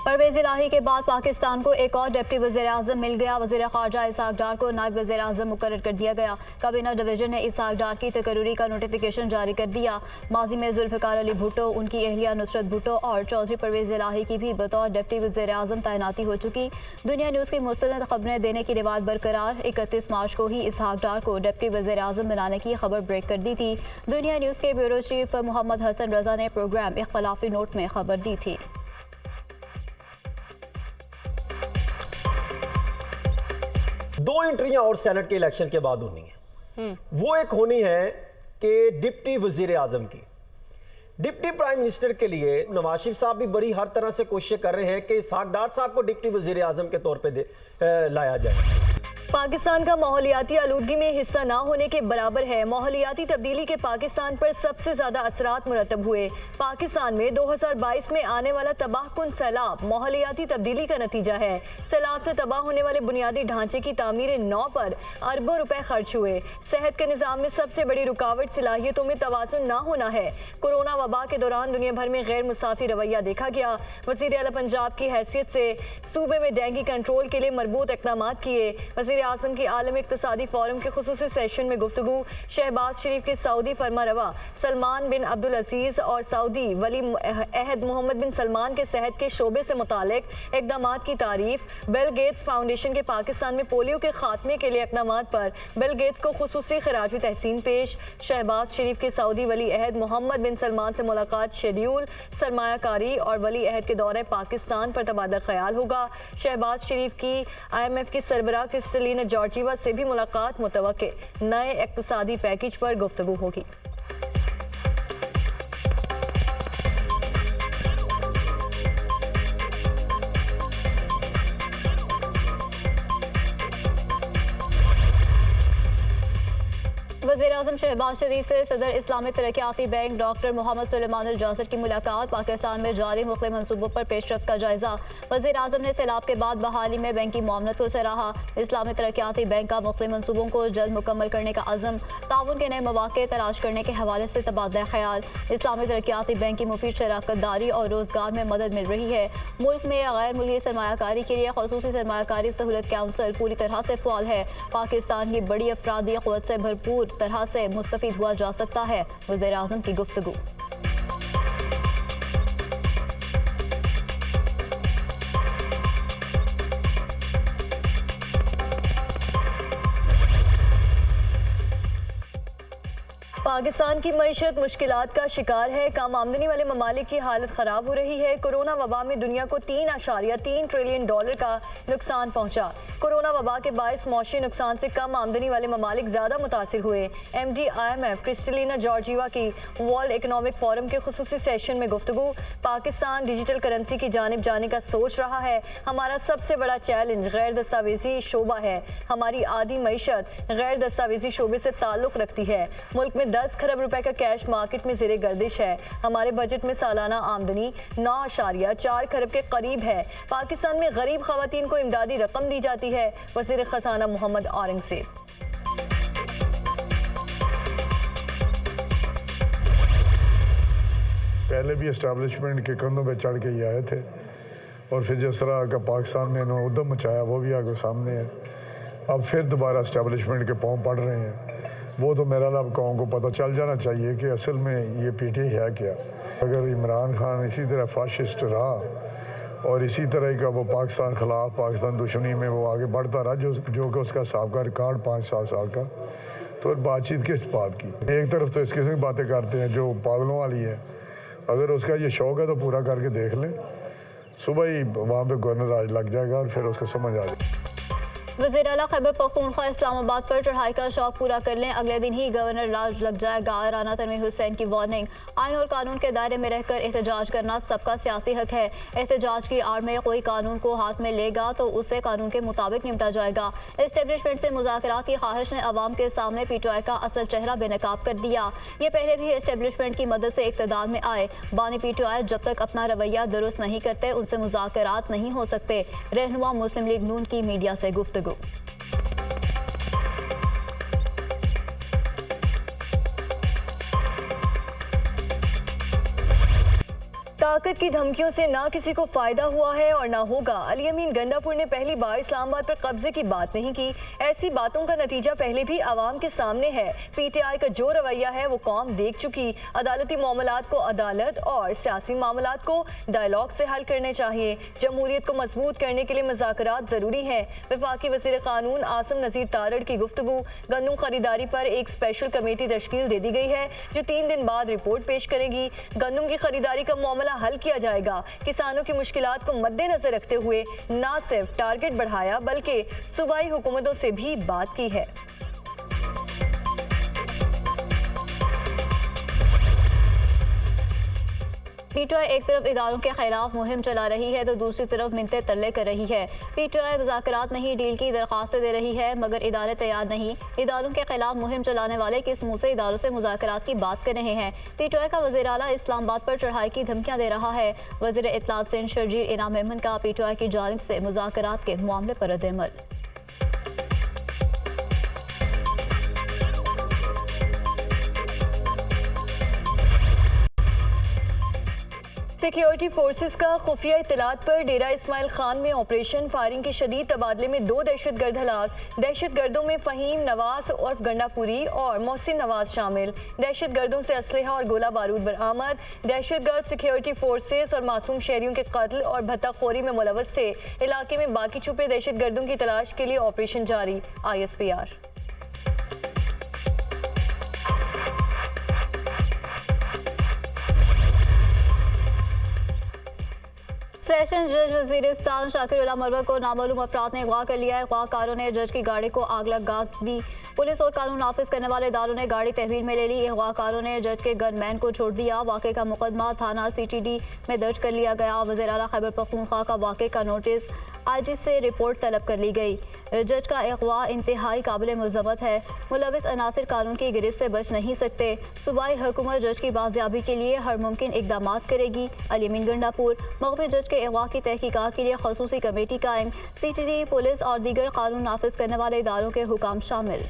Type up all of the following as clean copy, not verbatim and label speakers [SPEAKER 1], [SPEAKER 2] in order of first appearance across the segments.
[SPEAKER 1] परवेज इलाही के बाद पाकिस्तान को एक और डिप्टी वज़ीर-ए-आज़म मिल गया। वज़ीर ख़ारजा इसहाक डार को नायब वज़ीर-ए-आज़म मुकर्रर कर दिया गया। काबीना डिवीज़न ने इसहाक डार की तकर्रुरी का नोटिफिकेशन जारी कर दिया। माजी में जुल्फ़िकार अली भुट्टो, उनकी अहलिया नुसरत भुट्टो और चौधरी परवेज इलाही की भी बतौर डिप्टी वज़ीर-ए-आज़म तैनाती हो चुकी। दुनिया न्यूज़ की मुस्तनद खबरें देने की रिवायत बरकरार। 31 मार्च को ही इसहाक डार को डिप्टी वज़ीर-ए-आज़म बनाने की खबर ब्रेक कर दी थी। दुनिया न्यूज़ के ब्यूरो चीफ मोहम्मद हसन रजा ने प्रोग्राम इख्तलाफी नोट में खबर दी थी।
[SPEAKER 2] दो एंट्रियां और सेनेट के इलेक्शन के बाद होनी है। वो एक होनी है कि डिप्टी वजीर आजम की। डिप्टी प्राइम मिनिस्टर के लिए नवाज शरीफ साहब भी बड़ी हर तरह से कोशिश कर रहे हैं कि इसहाक डार साहब को डिप्टी वजीर आजम के तौर पे लाया जाए।
[SPEAKER 3] पाकिस्तान का माहौलियाती आलूदगी में हिस्सा ना होने के बराबर है। माहौलियाती तब्दीली के पाकिस्तान पर सबसे ज्यादा असरात मुरतब हुए। पाकिस्तान में 2022 में आने वाला तबाहकुन सैलाब माहौलियाती तब्दीली का नतीजा है। सैलाब से तबाह होने वाले बुनियादी ढांचे की तामीर नौ पर अरबों रुपए खर्च हुए। सेहत के निज़ाम में सबसे बड़ी रुकावट सलाहियतों में तवाज़ुन ना होना है। कोरोना वबा के दौरान दुनिया भर में गैर मुसाफी रवैया देखा गया। वज़ीर आला पंजाब की हैसियत से सूबे में डेंगू कंट्रोल के लिए मरबूत इक़दाम किए। वज़ीर आज़म की आलमी इक़्तिसादी फोरम के खुसूसी सेशन में गुफ्तगू। शहबाज शरीफ के सऊदी फरमारवा सलमान बिन अब्दुल अजीज़ और सऊदी वली अहद मोहम्मद बिन सलमान के सेहत के शोबे से मुतालिक इक़दामात की तारीफ। बिल गेट्स फाउंडेशन के पाकिस्तान में पोलियो के खात्मे के लिए इक़दामात पर बिल गेट्स को खुसूसी खराजी तहसीन पेश। शहबाज शरीफ के सऊदी वली अहद मोहम्मद बिन सलमान से मुलाकात शेड्यूल। सरमायाकारी और वली अहद के दौरे पाकिस्तान पर तबादला ख्याल होगा। शहबाज शरीफ की IMF की सरबराह क्रिस्टलिना जॉर्जिवा से भी मुलाकात मुतवक्के। नए इक़्तिसादी पैकेज पर गुफ्तगू होगी।
[SPEAKER 1] वज़ीर-ए-आज़म शहबाज शरीफ से सदर इस्लामी तरक्याती बैंक डॉक्टर मोहम्मद सुलेमान अल-जासिर की मुलाकात। पाकिस्तान में जारी मुख्तलिफ मनसूबों पर पेशरफ्त का जायजा। वज़ीर-ए-आज़म ने सैलाब के बाद बहाली में बैंकी मामलत को सराहा। इस्लामी तरक्याती बैंक का मुख्तलिफ मनसूबों को जल्द मुकम्मल करने का अज़म। ताउन के नए मौक़े तलाश करने के हवाले से तबादला ख्याल। इस्लामी तरक्याती बैंक की मुफीद शराकतदारी और रोज़गार में मदद मिल रही है। मुल्क में गैर मुल्की सरमायाकारी के लिए ख़ुसूसी सरमायाकारी सहूलत काउंसिल पूरी तरह से फ़ाल है। पाकिस्तान की बड़ी अफरादी क़ुव्वत से भरपूर तरह से मुस्तफ़ीद हुआ जा सकता है। वज़ीर-ए-आज़म की गुफ्तगू।
[SPEAKER 3] पाकिस्तान की मईशत मुश्किलात का शिकार है। कम आमदनी वाले ममालिक की हालत ख़राब हो रही है। कोरोना वबा में दुनिया को $3.3 ट्रिलियन का नुकसान पहुंचा। कोरोना वबा के बायस मौशी नुकसान से कम आमदनी वाले ममालिक ज़्यादा मुतासिर हुए। MD IMF क्रिस्टलिना जॉर्जिवा की वर्ल्ड इकनॉमिक फोरम के खुसूसी सेशन में गुफ्तगू। पाकिस्तान डिजिटल करेंसी की जानिब जाने का सोच रहा है। हमारा सबसे बड़ा चैलेंज गैर दस्तावेजी शोबा है। हमारी आधी मईशत गैर दस्तावेजी शोबे से ताल्लुक़ रखती है। मुल्क में 10 खरब रुपए का कैश मार्केट में ज़ेरे गर्दिश है। हमारे बजट में सालाना आमदनी 9.4 खरब के करीब है। पाकिस्तान में गरीब खवातीन को इमदादी रकम दी जाती है। वज़ीर ख़ज़ाना मोहम्मद औरंगज़ेब।
[SPEAKER 4] पहले भी एस्टेब्लिशमेंट के कंधों पे चढ़ के ये आए थे और फिर जिस तरह का पाकिस्तान में इन्होंने उद्यम मचाया वो भी आगे सामने है। अब फिर दोबारा एस्टेब्लिशमेंट के पाँव पड़ रहे हैं। वो तो मेरा अब कौम को पता चल जाना चाहिए कि असल में ये PTI है क्या। अगर इमरान खान इसी तरह फाशिस्ट रहा और इसी तरह का वो पाकिस्तान खिलाफ पाकिस्तान दुश्मनी में वो आगे बढ़ता रहा जो कि उसका सबका रिकॉर्ड 5-7 साल का, तो बातचीत किस बात की। एक तरफ तो इस किस्म की बातें करते हैं जो पागलों वाली है। अगर उसका ये शौक़ है तो पूरा करके देख लें। सुबह ही वहाँ पे गवर्नर आज लग जाएगा और फिर उसको समझ आ जाएगी।
[SPEAKER 1] वज़ीर आला खैबर पख्तूनख्वा इस्लामाबाद पर चढ़ाई का शौक पूरा कर लें, अगले दिन ही गवर्नर राज लग जाएगा। राना तनवीर हुसैन की वार्निंग। आइन और कानून के दायरे में रहकर एहतजाज करना सबका सियासी हक है। एहतजाज की आड़ में कोई कानून को हाथ में लेगा तो उसे कानून के मुताबिक निपटा जाएगा। एस्टेब्लिशमेंट से मुज़ाकरात की ख्वाहिश ने अवाम के सामने PTI का असल चेहरा बेनकाब कर दिया। ये पहले भी एस्टेब्लिशमेंट की मदद से इक़्तिदार में आए। बानी PTI जब तक अपना रवैया दुरुस्त नहीं करते उनसे मुज़ाकरात नहीं हो सकते। रहनुमा मुस्लिम लीग नून की मीडिया से गुफ्तगू।
[SPEAKER 3] ताकत की धमकियों से ना किसी को फायदा हुआ है और ना होगा। अली अमीन गंडापुर ने पहली बार इस्लामाबाद पर कब्जे की बात नहीं की। ऐसी बातों का नतीजा पहले भी आवाम के सामने है। पीटीआई का जो रवैया है वो कौम देख चुकी। अदालती मामलात को अदालत और सियासी मामलात को डायलॉग से हल करने चाहिए। जमहूरियत को मजबूत करने के लिए मुज़ाकरात जरूरी है। वफाकी वज़ीर कानून आसिम नज़ीर तारड़ की गुफ्तगू। गंदम खरीदारी पर एक स्पेशल कमेटी तश्कील दे दी गई है जो 3 दिन बाद रिपोर्ट पेश करेगी। गंदम की खरीदारी का मामला हल किया जाएगा। किसानों की मुश्किलात को मद्देनजर रखते हुए न सिर्फ टारगेट बढ़ाया बल्कि सूबाई हुकूमतों से भी बात की है।
[SPEAKER 1] पीटीआई एक तरफ इदारों के खिलाफ मुहिम चला रही है तो दूसरी तरफ मिन्नतें तरले कर रही है। पीटीआई मुज़ाकरात नहीं डील की दरख्वास्तें दे रही है मगर इदारे तैयार नहीं। इदारों के खिलाफ मुहिम चलाने वाले किस मुंह से इदारों से मुज़ाकरात की बात कर रहे हैं। पीटीआई का वज़ीर आला इस्लामाबाद पर चढ़ाई की धमकियां दे रहा है। वज़ीर इत्तलात सिंध शर्जील इनाम मेमन का पीटीआई की जानिब से मुज़ाकरात के मामले पर रद्द-ए-अमल।
[SPEAKER 3] सिक्योरिटी फोर्सेस का खुफिया इत्तलात पर डेरा इस्माइल खान में ऑपरेशन फायरिंग के शदीद तबादले में 2 दहशतगर्द हलाक। दहशतगर्दों में फ़हीम नवाज उर्फ गंडापुरी और मोहसिन नवाज शामिल। दहशतगर्दों से असलहा और गोला बारूद बरामद। दहशतगर्द सिक्योरिटी फोर्सेस और मासूम शहरियों के कत्ल और भत्ताखोरी में मुलव्वस थे। इलाके में बाकी छुपे दहशतगर्दों की तलाश के लिए ऑपरेशन जारी। ISPR।
[SPEAKER 1] सेशन जज वजीरिस्तान शाकिर उल्ला मरवा को नामालूम अफराद ने अगवा कर लिया है। अगवाकारों ने जज की गाड़ी को आग लगा दी। पुलिस और कानून नाफिज करने वाले इदारों ने गाड़ी तहवील में ले ली। अगवाकारों ने जज के गनमैन को छोड़ दिया। वाक़े का मुकदमा थाना CTD में दर्ज कर लिया गया। वज़ीर आला खैबर पख्तूनख्वा का वाक़े का नोटिस IG से रिपोर्ट तलब कर ली गई। जज का अगवा इंतहाई काबिल मज़म्मत है। मुलविस अनासिर कानून की गिरफ्त से बच नहीं सकते। सूबाई हुकूमत जज की बाजियाबी के लिए हर मुमकिन इकदाम करेगी। अली अमीन गंडापुर मग़फ़ी जज के अगवा की तहकीकात के लिए खसूसी कमेटी कायम। CTD पुलिस और दीगर कानून नाफिज करने वाले इदारों के हुकाम शामिल।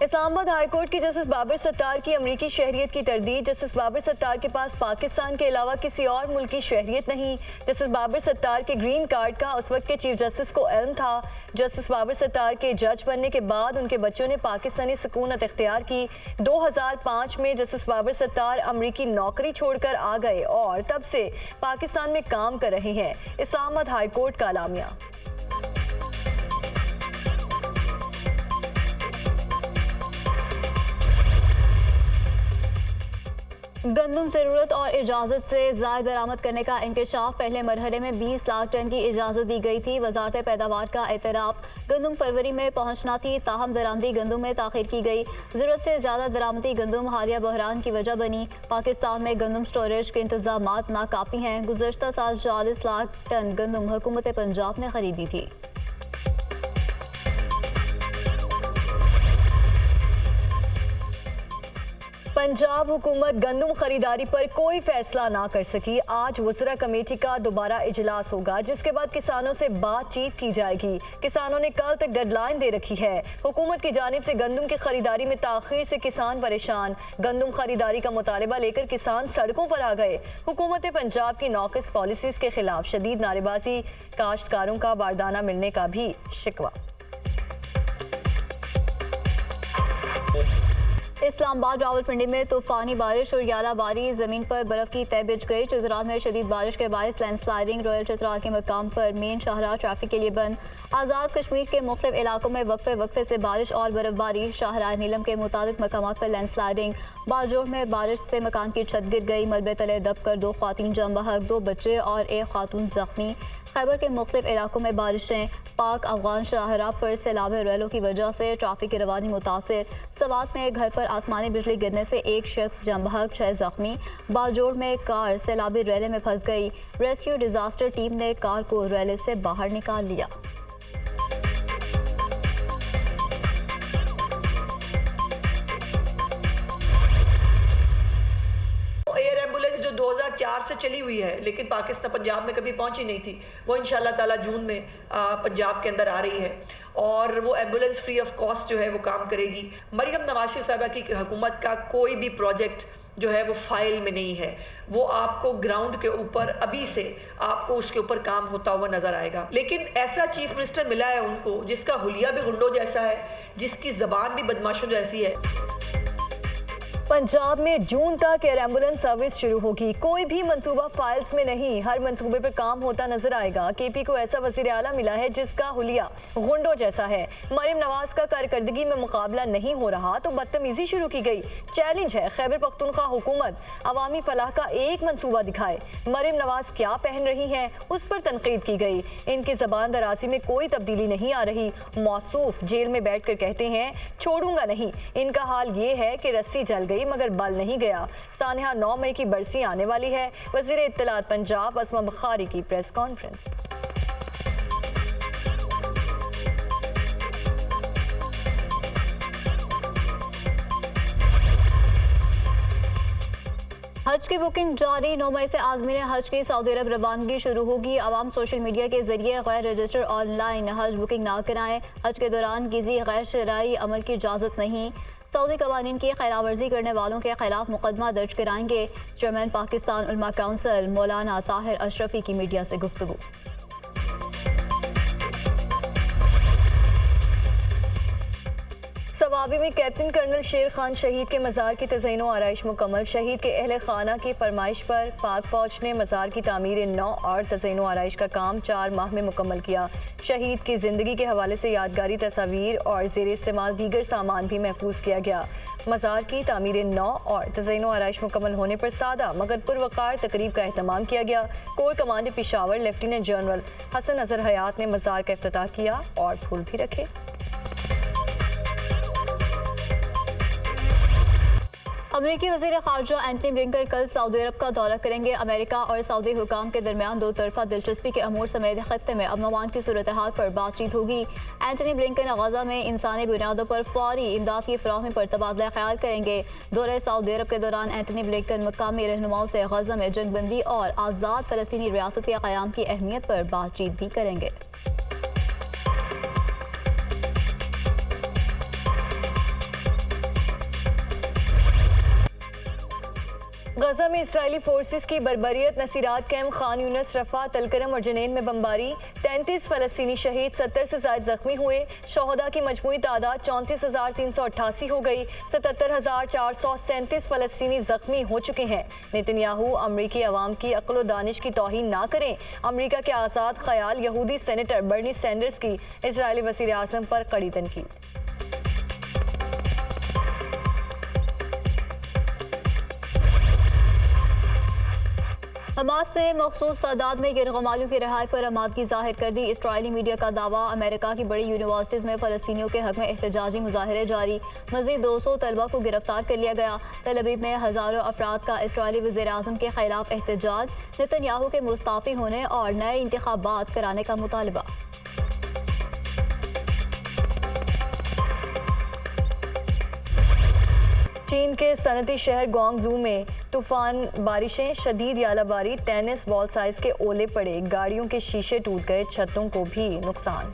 [SPEAKER 3] इस्लामाबाद हाई कोर्ट की जस्टिस बाबर सत्तार की अमरीकी शहरियत की तरदीद। जस्टिस बाबर सत्तार के पास पाकिस्तान के अलावा किसी और मुल्क की शहरियत नहीं। जस्टिस बाबर सत्तार के ग्रीन कार्ड का उस वक्त के चीफ जस्टिस को इल्म था। जस्टिस बाबर सत्तार के जज बनने के बाद उनके बच्चों ने पाकिस्तानी सकूनत इख्तियार की। 2005 में जस्टिस बाबर सत्तार अमरीकी नौकरी छोड़कर आ गए और तब से पाकिस्तान में काम कर रहे हैं। इस्लामाबाद हाई कोर्ट का अलामिया।
[SPEAKER 1] गंदम जरूरत और इजाज़त से ज़ायद दरामद करने का इंकशाफ। पहले मरहले में 20 लाख टन की इजाज़त दी गई थी। वजारत पैदावार का एतराफ़ गंदम फरवरी में पहुंचना थी, ताहम दरामदी गंदम में ताख़ीर की गई। ज़रूरत से ज़्यादा दरामदी गंदम हालिया बहरान की वजह बनी। पाकिस्तान में गंदम स्टोरेज के इंतज़ामात नाकाफ़ी हैं। गुज़श्ता साल 40 लाख टन गंदम हुकूमत पंजाब ने खरीदी थी।
[SPEAKER 3] पंजाब हुकूमत गंदम खरीदारी पर कोई फैसला ना कर सकी। आज वज़रा कमेटी का दोबारा इजलास होगा जिसके बाद किसानों से बातचीत की जाएगी। किसानों ने कल तक डेडलाइन दे रखी है। हुकूमत की जानिब से गंदम की खरीदारी में ताख़ीर से किसान परेशान। गंदम खरीदारी का मुतालबा लेकर किसान सड़कों पर आ गए। हुकूमत पंजाब की नाक़िस पॉलिसीज़ के खिलाफ शदीद नारेबाजी। काश्तकारों का बारदाना मिलने का भी शिकवा।
[SPEAKER 1] इस्लामाबाद रावलपिंडी में तूफानी बारिश और यालाबारी, जमीन पर बर्फ की तह बिछ गई। चित्राल में शदीद बारिश के बायस लैंडस्लाइडिंग। रॉयल चित्राल के मकाम पर मेन शाहराह ट्रैफिक के लिए बंद। आज़ाद कश्मीर के मुख्तलिफ इलाकों में वक्फे वक्फे से बारिश और बर्फबारी। शाहराह नीलम के मुताबिक मकामात पर लैंडस्लाइडिंग। बाजोड़ में बारिश से मकान की छत गिर गई। मलबे तले दबकर 2 ख़वातीन जम बहक, 2 बच्चे और 1 खातून जख्मी। खैबर के मुख्तलिफ इलाकों में बारिशें। पाक अफगान शाहराह पर सैलाब रेलों की वजह से ट्रैफिक की रवानी मुतासिर। सवात में घर पर आसमानी बिजली गिरने से 1 शख्स जम बहक, 6 जख्मी। बाजोड़ में कार सैलाबी रेले में फंस गई। रेस्क्यू डिजास्टर टीम ने कार को रेले से बाहर निकाल लिया।
[SPEAKER 5] रफ्तार से चली हुई है, लेकिन पाकिस्तान पंजाब में कभी पहुंची नहीं थी। वो इंशाल्लाह ताला जून में पंजाब के अंदर आ रही है और वो एम्बुलेंस फ्री ऑफ कॉस्ट जो है वो काम करेगी। मरियम नवाज शरीफ साहबा की हुकूमत का कोई भी प्रोजेक्ट जो है वो फाइल में नहीं है, वो आपको ग्राउंड के ऊपर अभी से आपको उसके ऊपर काम होता हुआ नजर आएगा। लेकिन ऐसा चीफ मिनिस्टर मिला है उनको जिसका हुलिया भी गुंडों जैसा है, जिसकी जबान भी बदमाशों जैसी है।
[SPEAKER 3] पंजाब में जून तक एयर एम्बुलेंस सर्विस शुरू होगी। कोई भी मंसूबा फाइल्स में नहीं, हर मंसूबे पर काम होता नजर आएगा। केपी को ऐसा वजीर आला मिला है जिसका हुलिया गुंडों जैसा है। मरियम नवाज का कारकर्दगी में मुकाबला नहीं हो रहा तो बदतमीजी शुरू की गई। चैलेंज है खैबर पख्तूनख्वा हुकूमत अवामी फलाह का एक मंसूबा दिखाए। मरियम नवाज क्या पहन रही हैं उस पर तनकीद की गई। इनकी जबान दराजी में कोई तब्दीली नहीं आ रही। मौसूफ जेल में बैठ कर कहते हैं छोड़ूंगा नहीं। इनका हाल ये है कि रस्सी जल गई मगर बल नहीं गया। सानिया 9 मई की बरसी आने वाली है। वज़ीर इत्तलात पंजाब असमा बुखारी की प्रेस कॉन्फ्रेंस।
[SPEAKER 1] हज की बुकिंग जारी। 9 मई से आज़मीन हज की सऊदी अरब रवानगी शुरू होगी। आवाम सोशल मीडिया के जरिए गैर रजिस्टर ऑनलाइन हज बुकिंग ना कराएं। हज के दौरान किसी गैर शरई अमल की इजाज़त नहीं। सऊदी कवानीन की खिलाफवर्जी करने वालों के खिलाफ मुकदमा दर्ज कराएंगे। चेयरमैन पाकिस्तान उलमा काउंसिल मौलाना ताहिर अशरफी की मीडिया से गुफ्तगू।
[SPEAKER 3] सवाबी में कैप्टन कर्नल शेर खान शहीद के मज़ार की तज़यीनो आराइश मुकम्मल। शहीद के अहले खाना की फरमाइश पर पाक फौज ने मज़ार की तामीर नौ और तज़यीनो आराइश का काम 4 माह में मुकम्मल किया। शहीद की ज़िंदगी के हवाले से यादगारी तस्वीर और ज़ेर इस्तेमाल दीगर सामान भी महफूज किया गया। मज़ार की तामीर नौ और तज़यीनो आराइश मुकम्मल होने पर सादा मगर पुरवकार तकरीब का एहतमाम किया गया। Corps commander Peshawar lieutenant general Hasan Azhar Hayat ने मज़ार का इफ्तिताह किया और फूल भी रखे।
[SPEAKER 1] अमरीकी वज़ीर ख़ारजा एंटनी ब्लिंकन कल सऊदी अरब का दौरा करेंगे। अमेरिका और सऊदी हुकाम के दरमियान 2 तरफ़ा दिलचस्पी के अमूर समेत खत्ते में अमन की सूरत हाल पर बातचीत होगी। एंटनी ब्लिंकन गज़ा में इंसानी बुनियादों पर फौरी इमदाद की फ़राहमी पर तबादला ख्याल करेंगे। दौरे सऊदी अरब के दौरान एंटनी ब्लिंकन मकामी रहनुमाओं से गज़ा में जंगबंदी और आज़ाद फ़लस्तीनी रियासत के क़याम की अहमियत पर बातचीत भी करेंगे।
[SPEAKER 3] गजा में इस्राएली फोर्सेस की बर्बरियत। नसीरात कैम्प, खान यूनिस, रफा, तलकरम और जनेन में बमबारी। 33 फ़लस्तीनी शहीद, 70 से ज़ायद जख्मी हुए। शोहदा की मजमूई तादाद 34,388 हो गई। 77,437 फ़लस्तीनी जख्मी हो चुके हैं। नेतन्याहू अमरीकी अवाम की अक्ल व दानिश की तौहीन ना करें। अमरीका के आज़ाद ख्याल यहूदी सेनेटर बर्नी सैंडर्स की इजरायली वज़ीर आज़म पर कड़ी तनकीद।
[SPEAKER 1] हमास ने मखसूस तादाद में गिरगमालियों की रिहाई पर आमादगी जाहिर कर दी। इस्राएली मीडिया का दावा, अमेरिका की बड़ी यूनिवर्सिटीज़ में फ़लस्तीनियों के हक में एहतजाजी मुजाहरे जारी। मज़ीद 200 तलबा को गिरफ्तार कर लिया गया। तल अवीव में हज़ारों अफराद का इस्राएली वज़ीर आज़म के खिलाफ एहतजाज। नेतन्याहू के मुस्ताफ़ी होने और नए इंतखाबात कराने का मुतालबा।
[SPEAKER 3] चीन के सनती शहर ग्वांगझू में तूफान बारिशें, शदीद यालाबारी, टेनिस बॉल साइज के ओले पड़े। गाड़ियों के शीशे टूट गए, छतों को भी नुकसान।